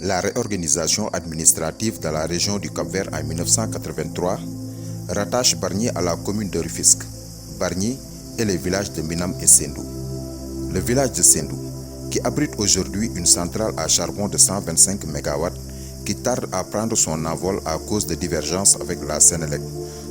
La réorganisation administrative de la région du Cap-Vert en 1983 rattache Bargny à la commune de Rufisque, Bargny et les villages de Minam et Sendou. Le village de Sendou, qui abrite aujourd'hui une centrale à charbon de 125 MW qui tarde à prendre son envol à cause de divergences avec la Sénélec,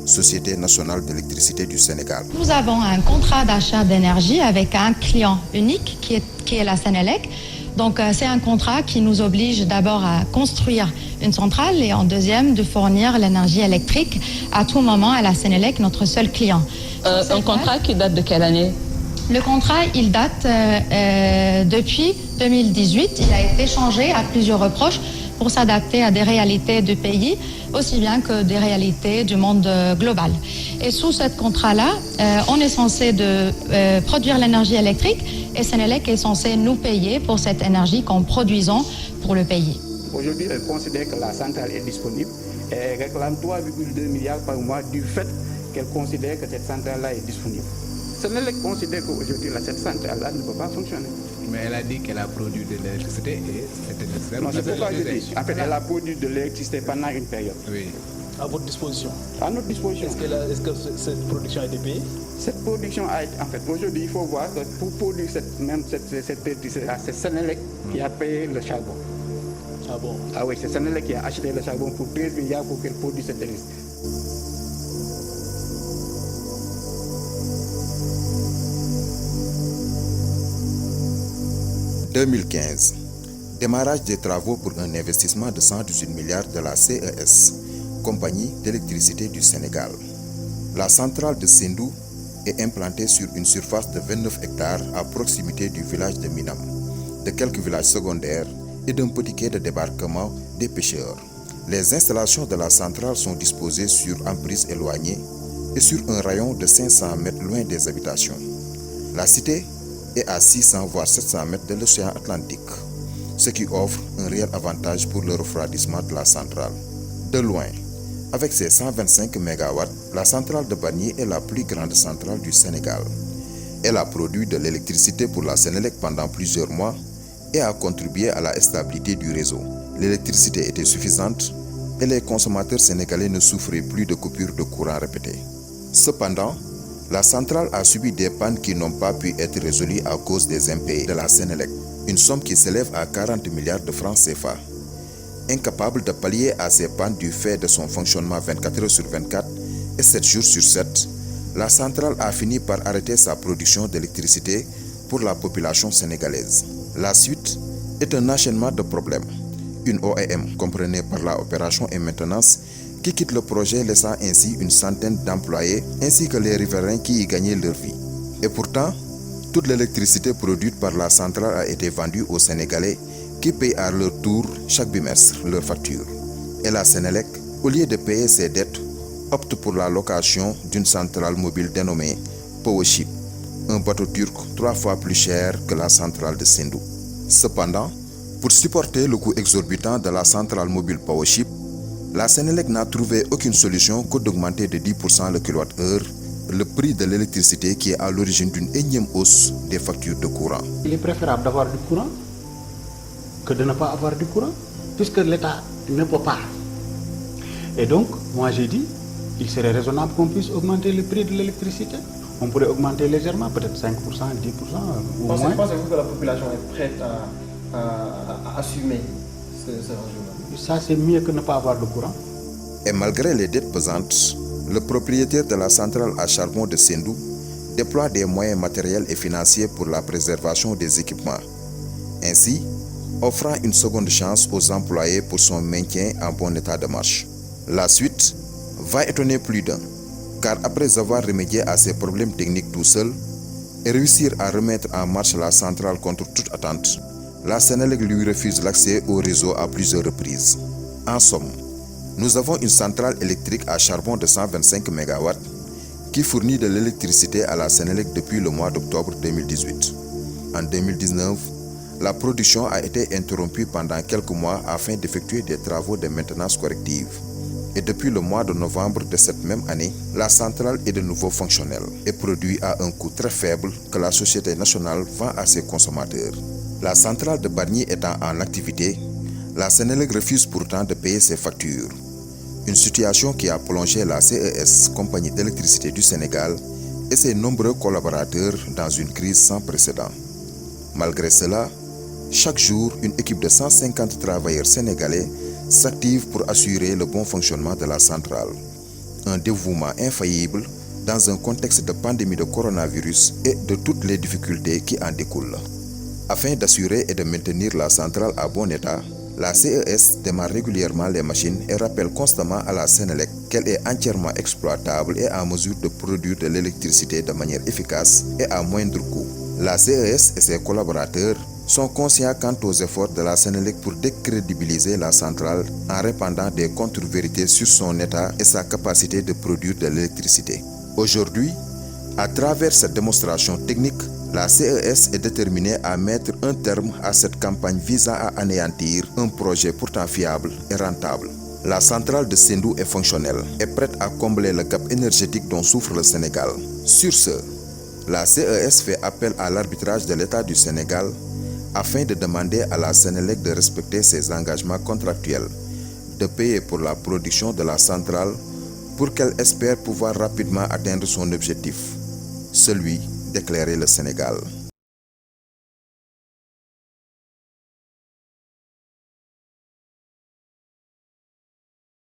Société nationale d'électricité du Sénégal. Nous avons un contrat d'achat d'énergie avec un client unique qui est la Sénélec. Donc c'est un contrat qui nous oblige d'abord à construire une centrale et en deuxième de fournir l'énergie électrique à tout moment à la Sénélec, notre seul client. Un contrat qui date de quelle année? Le contrat, il date depuis 2018. Il a été changé à plusieurs reproches pour s'adapter à des réalités du pays, aussi bien que des réalités du monde global. Et sous ce contrat-là, on est censé produire l'énergie électrique et Sénélec est censé nous payer pour cette énergie qu'en produisons pour le pays. Aujourd'hui, elle considère que la centrale est disponible et elle réclame 3,2 milliards par mois du fait qu'elle considère que cette centrale-là est disponible. Sénélec considère qu'aujourd'hui, cette centrale-là ne peut pas fonctionner. Mais elle a dit qu'elle a produit de l'électricité et c'était nécessaire. Non, c'est pourquoi je dis. En fait, elle a produit de l'électricité pendant une période. Oui. À votre disposition? À notre disposition. Est-ce que cette production a été payée? Cette production a été... En fait, aujourd'hui, il faut voir que pour produire cette électricité-là, c'est Sénélec qui a payé le charbon. Ah bon? Ah oui, c'est Sénélec qui a acheté le charbon pour 13 milliards pour qu'elle produise cette électricité. En 2015, démarrage des travaux pour un investissement de 118 milliards de la CES, Compagnie d'électricité du Sénégal. La centrale de Sendou est implantée sur une surface de 29 hectares à proximité du village de Minam, de quelques villages secondaires et d'un petit quai de débarquement des pêcheurs. Les installations de la centrale sont disposées sur emprises éloignées et sur un rayon de 500 mètres loin des habitations. La cité est à 600 voire 700 mètres de l'océan Atlantique, ce qui offre un réel avantage pour le refroidissement de la centrale. De loin, avec ses 125 MW, la centrale de Bargny est la plus grande centrale du Sénégal. Elle a produit de l'électricité pour la Sénélec pendant plusieurs mois et a contribué à la stabilité du réseau. L'électricité était suffisante et les consommateurs sénégalais ne souffraient plus de coupures de courant répétées. Cependant, la centrale a subi des pannes qui n'ont pas pu être résolues à cause des impayés de la Sénélec, une somme qui s'élève à 40 milliards de francs CFA. Incapable de pallier à ces pannes du fait de son fonctionnement 24 heures sur 24 et 7 jours sur 7, la centrale a fini par arrêter sa production d'électricité pour la population sénégalaise. La suite est un enchaînement de problèmes. Une OEM, comprenée par la opération et maintenance, qui quitte le projet laissant ainsi une centaine d'employés ainsi que les riverains qui y gagnaient leur vie. Et pourtant, toute l'électricité produite par la centrale a été vendue aux Sénégalais qui payent à leur tour chaque bimestre leurs factures. Et la Sénélec, au lieu de payer ses dettes, opte pour la location d'une centrale mobile dénommée Powership, un bateau turc 3 fois plus cher que la centrale de Sendou. Cependant, pour supporter le coût exorbitant de la centrale mobile Powership, la Sénélec n'a trouvé aucune solution que d'augmenter de 10% le kWh le prix de l'électricité qui est à l'origine d'une énième hausse des factures de courant. Il est préférable d'avoir du courant que de ne pas avoir du courant, puisque l'État ne peut pas. Et donc, moi j'ai dit, il serait raisonnable qu'on puisse augmenter le prix de l'électricité. On pourrait augmenter légèrement, peut-être 5%, 10% ou moins. Pensez-vous que la population est prête à assumer ce régime? Ça, c'est mieux que ne pas avoir de courant. Et malgré les dettes pesantes, le propriétaire de la centrale à charbon de Sendou déploie des moyens matériels et financiers pour la préservation des équipements, ainsi offrant une seconde chance aux employés pour son maintien en bon état de marche. La suite va étonner plus d'un, car après avoir remédié à ces problèmes techniques tout seul et réussir à remettre en marche la centrale contre toute attente, la Sénélec lui refuse l'accès au réseau à plusieurs reprises. En somme, nous avons une centrale électrique à charbon de 125 MW qui fournit de l'électricité à la Sénélec depuis le mois d'octobre 2018. En 2019, la production a été interrompue pendant quelques mois afin d'effectuer des travaux de maintenance corrective. Et depuis le mois de novembre de cette même année, la centrale est de nouveau fonctionnelle et produit à un coût très faible que la Société nationale vend à ses consommateurs. La centrale de Bargny étant en activité, La Sénélec refuse pourtant de payer ses factures. Une situation qui a plongé la CES, Compagnie d'électricité du Sénégal, et ses nombreux collaborateurs dans une crise sans précédent. Malgré cela, chaque jour, une équipe de 150 travailleurs sénégalais s'active pour assurer le bon fonctionnement de la centrale. Un dévouement infaillible dans un contexte de pandémie de coronavirus et de toutes les difficultés qui en découlent. Afin d'assurer et de maintenir la centrale à bon état, la CES démarre régulièrement les machines et rappelle constamment à la Sénélec qu'elle est entièrement exploitable et en mesure de produire de l'électricité de manière efficace et à moindre coût. La CES et ses collaborateurs sont conscients quant aux efforts de la Sénélec pour décrédibiliser la centrale en répandant des contre-vérités sur son état et sa capacité de produire de l'électricité. Aujourd'hui, à travers cette démonstration technique, la CES est déterminée à mettre un terme à cette campagne visant à anéantir un projet pourtant fiable et rentable. La centrale de Sendou est fonctionnelle et prête à combler le gap énergétique dont souffre le Sénégal. Sur ce, la CES fait appel à l'arbitrage de l'État du Sénégal afin de demander à la Sénélec de respecter ses engagements contractuels, de payer pour la production de la centrale pour qu'elle espère pouvoir rapidement atteindre son objectif, celui d'éclairer le Sénégal.